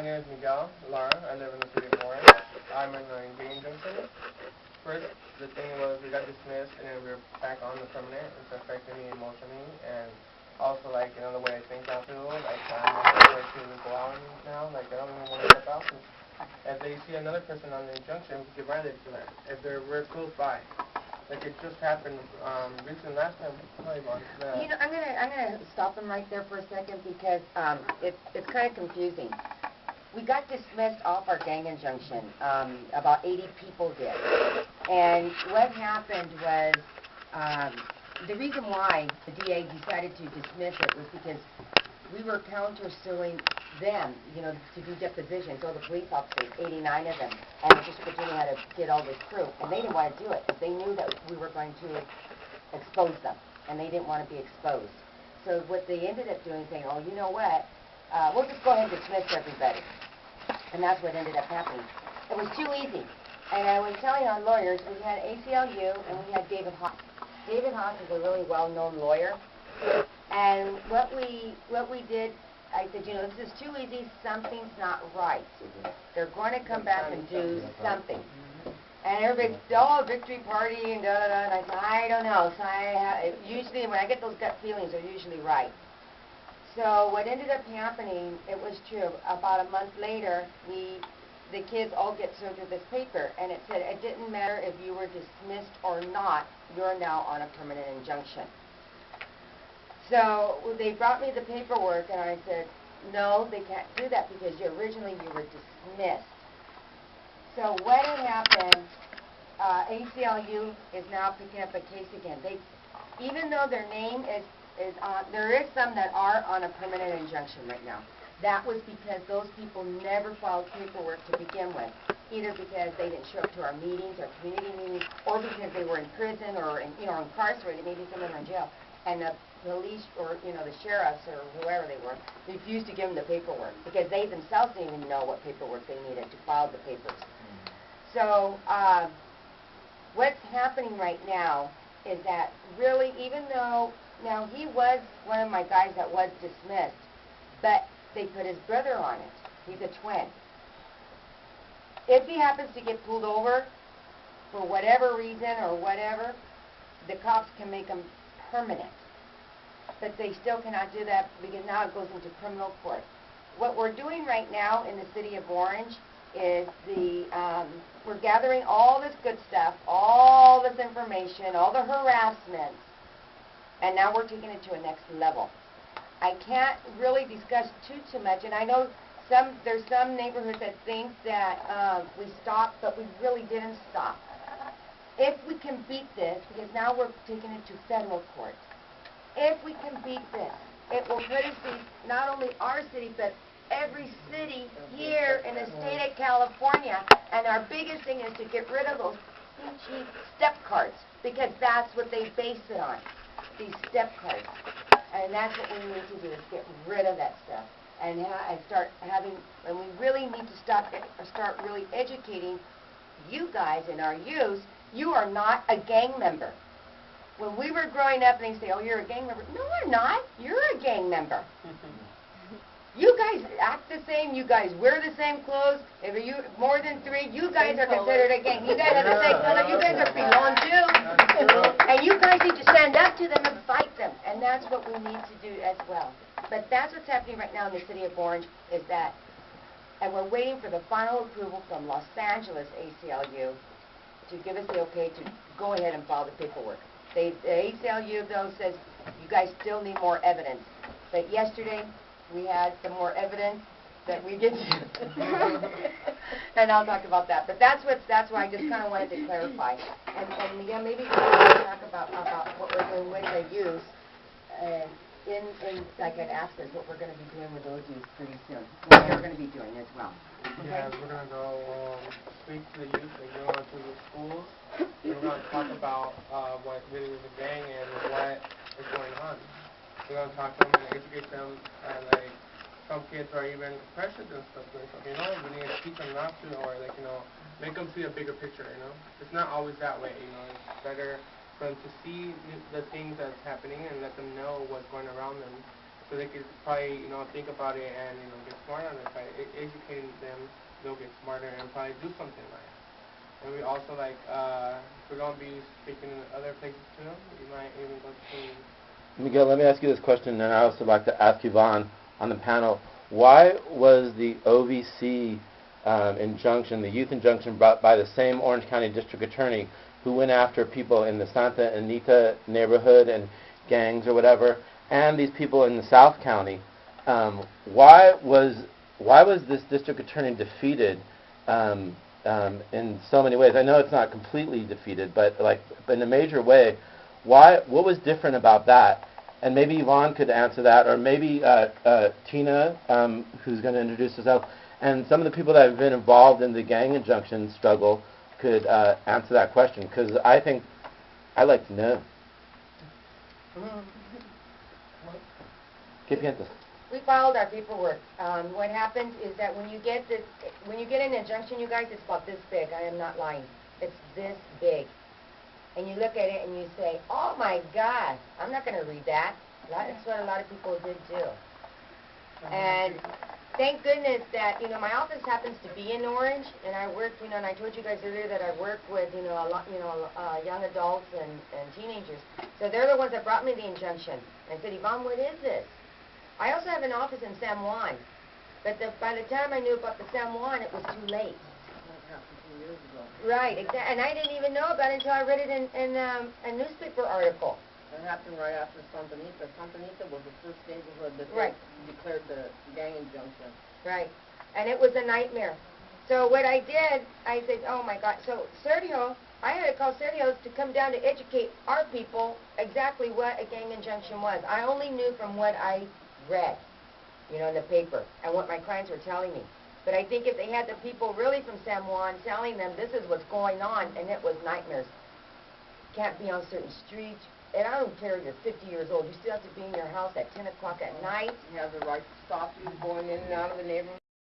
name is Miguel Lara. I live in the city of Orange. I'm in the Gang Injunctions. First, the thing was we got dismissed, and then we were back on the permanent. It's affecting me emotionally, and also, like, you know, the way I think I feel. Like, I'm not going to go out now. Like, I don't even want to step out. If they see another person on the injunction, we get violated for that. If we're close by. Like it just happened recently last time. Sorry about that. You know, I'm gonna stop them right there for a second because it's kind of confusing. We got dismissed off our gang injunction. About 80 people did, and what happened was the reason why the DA decided to dismiss it was because we were countersuing them, you know, to do depositions, all the police officers, 89 of them, and just Virginia had to get all this proof, and they didn't want to do it because they knew that we were going to expose them, and they didn't want to be exposed. So what they ended up doing, saying, oh, you know what, we'll just go ahead and dismiss everybody, and that's what ended up happening. It was too easy, and I was telling our lawyers, we had ACLU and we had David Hawk. David Hawk is a really well-known lawyer, and what we did, I said, you know, this is too easy, something's not right. They're going to come back and do something. And everybody, oh, victory party and da-da-da, and I said, I don't know. So usually when I get those gut feelings, they're usually right. So what ended up happening, it was true, about a month later, the kids all get served with this paper, and it said it didn't matter if you were dismissed or not, you're now on a permanent injunction. So they brought me the paperwork, and I said, no, they can't do that because originally you were dismissed. So what had happened, ACLU is now picking up a case again. Even though their name is on, there is some that are on a permanent injunction right now. That was because those people never filed paperwork to begin with, either because they didn't show up to our meetings, our community meetings, or because they were in prison or incarcerated, maybe some of them were in jail. And the police or, you know, the sheriffs or whoever they were refused to give them the paperwork because they themselves didn't even know what paperwork they needed to file the papers. So what's happening right now is that really, even though, now he was one of my guys that was dismissed, but they put his brother on it. He's a twin. If he happens to get pulled over for whatever reason or whatever, the cops can make him permanent. But they still cannot do that because now it goes into criminal court. What we're doing right now in the city of Orange is we're gathering all this good stuff, all this information, all the harassment, and now we're taking it to a next level. I can't really discuss too much, and I know there's some neighborhoods that think that we stopped, but we really didn't stop. If we can beat this, because now we're taking it to federal court, if we can beat this, it will put us in not only our city, but every city here in the state of California. And our biggest thing is to get rid of those cheap step cards, because that's what they base it on, these step cards. And that's what we need to do, is get rid of that stuff. And we really need to start really educating you guys and our youth. You are not a gang member. When we were growing up and they say, oh, you're a gang member. No, we're not. You're a gang member. You guys act the same. You guys wear the same clothes. If you more than 3, you guys are considered a gang. You guys are the same color. You guys are belong too. And you guys need to stand up to them and fight them. And that's what we need to do as well. But that's what's happening right now in the city of Orange, is that, and we're waiting for the final approval from Los Angeles ACLU to give us the okay to go ahead and file the paperwork. The ACLU, though, says you guys still need more evidence. But yesterday, we had some more evidence that we get to. And I'll talk about that. But that's why I just kind of wanted to clarify. And yeah, maybe we can talk about what we're doing with the youth. Like at Access, what we're going to be doing with those youth pretty soon. What you're going to be doing as well. Okay? Yeah, we're going to go speak to the youth and go into the schools. We're going to talk about what really is a gang and what is going on. We're going to talk to them and educate them, and like some kids are even pressured and stuff, you know, we need to teach them not to, or like, you know, make them see a bigger picture, you know. It's not always that way, you know. It's better for them to see the things that's happening and let them know what's going around them, so they could probably, think about it and, get smart on it. By educating them, they'll get smarter and probably do something like it. And we also, like, if we're going to be speaking in other places too, you might even go to... Miguel, let me ask you this question, and I also like to ask Yvonne on the panel. Why was the OVC injunction, the youth injunction, brought by the same Orange County District Attorney who went after people in the Santa Anita neighborhood and gangs or whatever, and these people in the South County? Why was this district attorney defeated in so many ways? I know it's not completely defeated, but like in a major way. What was different about that? And maybe Yvonne could answer that, or maybe Tina, who's going to introduce herself, and some of the people that have been involved in the gang injunction struggle could answer that question, because I think I'd like to know. ¿Qué piensas? We filed our paperwork. What happens is that when you get an injunction, you guys, it's about this big. I am not lying. It's this big. And you look at it and you say, oh my God, I'm not going to read that. That's what a lot of people did do. And thank goodness that, my office happens to be in Orange, and I work, and I told you guys earlier that I work with, a lot, young adults and teenagers. So they're the ones that brought me the injunction. I said, Yvonne, what is this? I also have an office in San Juan, but by the time I knew about the San Juan, it was too late. Years ago. Right, exactly. And I didn't even know about it until I read it in a newspaper article. It happened right after Santa Anita. Santa Anita was the first neighborhood that Right. they declared the gang injunction. Right. And it was a nightmare. So what I did, I said, oh my God. So Sergio, I had to call Sergio to come down to educate our people exactly what a gang injunction was. I only knew from what I read, in the paper, and what my clients were telling me. But I think if they had the people really from San Juan telling them this is what's going on, and it was nightmares. Can't be on certain streets. And I don't care if you're 50 years old. You still have to be in your house at 10 o'clock at night. You have the right to stop you going in and out of the neighborhood.